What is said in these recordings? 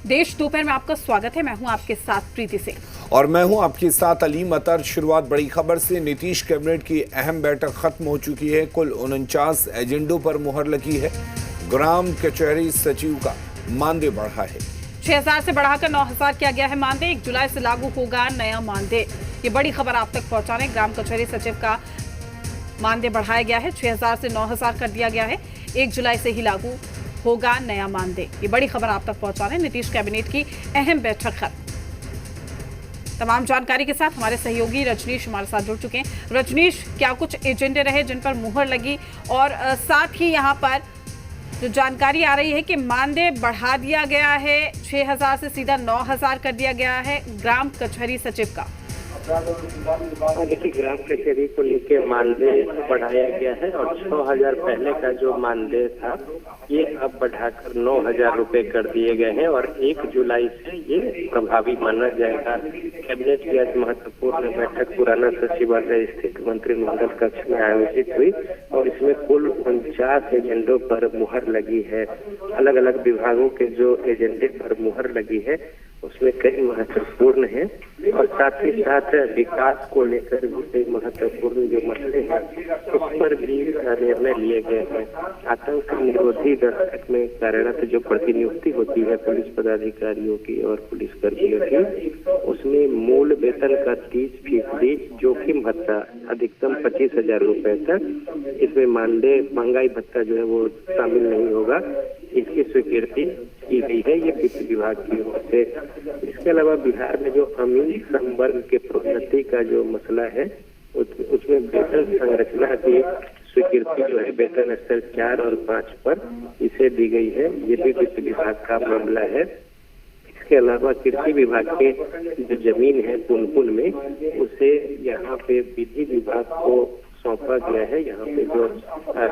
देश दोपहर में आपका स्वागत है। मैं हूं आपके साथ प्रीति सिंह और मैं हूं आपके साथ अलीम अतर। शुरुआत बड़ी खबर से। नीतीश कैबिनेट की अहम बैठक खत्म हो चुकी है। कुल 49 एजेंडों पर मुहर लगी है। ग्राम कचहरी सचिव का मानदेय बढ़ा है। 6000 से बढ़ाकर 9000 किया गया है मानदेय। 1 जुलाई से लागू होगा नया मानदेय। ये बड़ी खबर आप तक पहुंचाने ग्राम कचहरी सचिव का मानदेय बढ़ाया गया है। 6000 से 9000 कर दिया गया है। 1 जुलाई से ही लागू होगा नया मानदेय। ये बड़ी खबर आप तक पहुंचाने नीतीश कैबिनेट की अहम बैठक खत्म। तमाम जानकारी के साथ हमारे सहयोगी रजनीश हमारे साथ जुड़ चुके हैं। रजनीश, क्या कुछ एजेंडे रहे जिन पर मुहर लगी, और साथ ही यहाँ पर जो जानकारी आ रही है कि मानदेय बढ़ा दिया गया है, 6000 से सीधा 9000 कर दिया गया है ग्राम कचहरी सचिव का। देखिए, ग्राम कचहरी को लेकर मानदेय बढ़ाया गया है और 6000 पहले का जो मानदेय था ये अब बढ़ाकर 9000 रुपए कर दिए गए हैं और 1 जुलाई से ये प्रभावी माना जाएगा। कैबिनेट की आज महत्वपूर्ण बैठक पुराना सचिवालय स्थित मंत्रिमंडल कक्ष में आयोजित हुई और इसमें कुल 49 एजेंडों पर मुहर लगी है। अलग अलग विभागों के जो एजेंडे पर मुहर लगी है उसमें कई महत्वपूर्ण है और साथ ही साथ विकास को लेकर भी कई महत्वपूर्ण जो मसले हैं उस पर भी निर्णय लिए गए हैं। आतंक निरोधी दस्तक में कार्यरत जो प्रतिनियुक्ति होती है पुलिस पदाधिकारियों की और पुलिस कर्मियों की, उसमें मूल वेतन का 30% जोखिम भत्ता अधिकतम 25,000 रुपए तक, इसमें मानदेय महंगाई भत्ता जो है वो शामिल नहीं होगा, इसकी स्वीकृति की गई है ये वित्त विभाग की ओर से। इसके अलावा बिहार में जो अमीन संवर्ग के प्रोन्नति का जो मसला है उसमें वेतन संरचना की स्वीकृति जो है वेतन स्तर 4 और 5 पर इसे दी गई है, ये भी वित्त विभाग का मामला है। इसके अलावा कृषि विभाग के जो जमीन है पुनपुन में, उसे यहाँ पे विधि विभाग को सौंपा गया है। यहाँ पे जो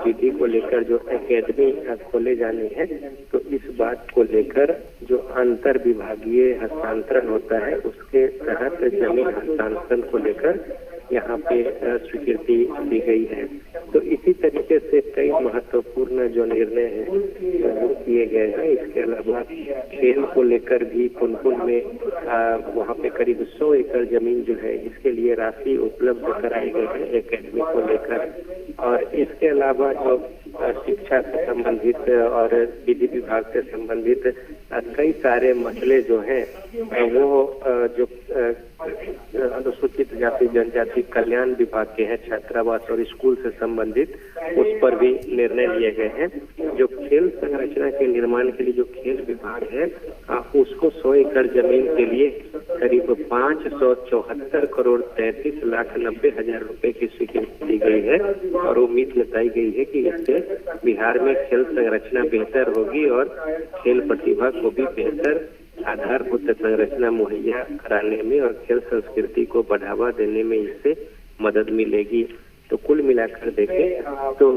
विधि को लेकर जो एकेडमी खोले जाने हैं, तो इस बात को लेकर जो अंतर विभागीय हस्तांतरण होता है उसके तहत जमीन हस्तांतरण को लेकर यहाँ पे स्वीकृति दी गई है। तो इसी तरीके से कई महत्वपूर्ण जो निर्णय हैं वो किए गए हैं। इसके अलावा खेल को लेकर भी पुनपुन में वहाँ पे करीब 100 एकड़ जमीन जो है इसके लिए राशि उपलब्ध कराई गई है एकेडमी को लेकर। और इसके अलावा जो शिक्षा से संबंधित और विधि विभाग से संबंधित कई सारे मसले जो हैं वो जो अनुसूचित जाति जनजाति कल्याण विभाग के हैं, छात्रावास और स्कूल से संबंधित, उस पर भी निर्णय लिए गए हैं। जो खेल संरचना के निर्माण के लिए जो खेल विभाग है उसको 100 एकड़ जमीन के लिए करीब 574 करोड़ 33 लाख 90 हजार रुपए की स्वीकृति दी गई है और उम्मीद जताई गई है कि इससे बिहार में खेल संरचना बेहतर होगी और खेल प्रतिभा को भी बेहतर आधारभूत संरचना मुहैया कराने में और खेल संस्कृति को बढ़ावा देने में इससे मदद मिलेगी। तो कुल मिलाकर देखें तो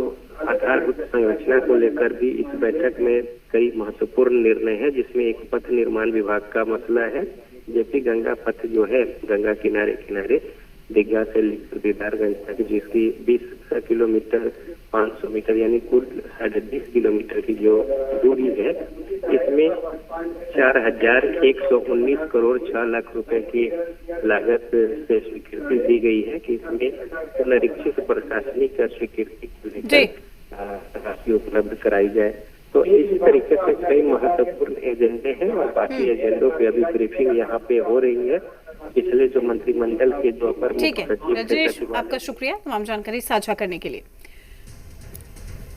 आधारभूत संरचना को लेकर भी इस बैठक में कई महत्वपूर्ण निर्णय है, जिसमें एक पथ निर्माण विभाग का मसला है। जेपी गंगा पथ जो है गंगा किनारे किनारे दीघा से लेकर दीदारगंज तक, जिसकी 20 किलोमीटर 500 मीटर यानी कुल 20.5 किलोमीटर की जो दूरी है, इसमें 4119 करोड़ 6 लाख रुपए की लागत से स्वीकृति दी गई है कि इसमें पुनरीक्षित प्रशासनिक स्वीकृति को लेकर राशि उपलब्ध कराई जाए। तो इस तरीके से कई महत्वपूर्ण एजेंडे हैं और बाकी एजेंडों पे अभी ब्रीफिंग यहाँ पे हो रही है। पिछले जो मंत्रिमंडल के जो अपर मुख्य सचिव, ठीक है रजनीश, आपका शुक्रिया तमाम जानकारी साझा करने के लिए।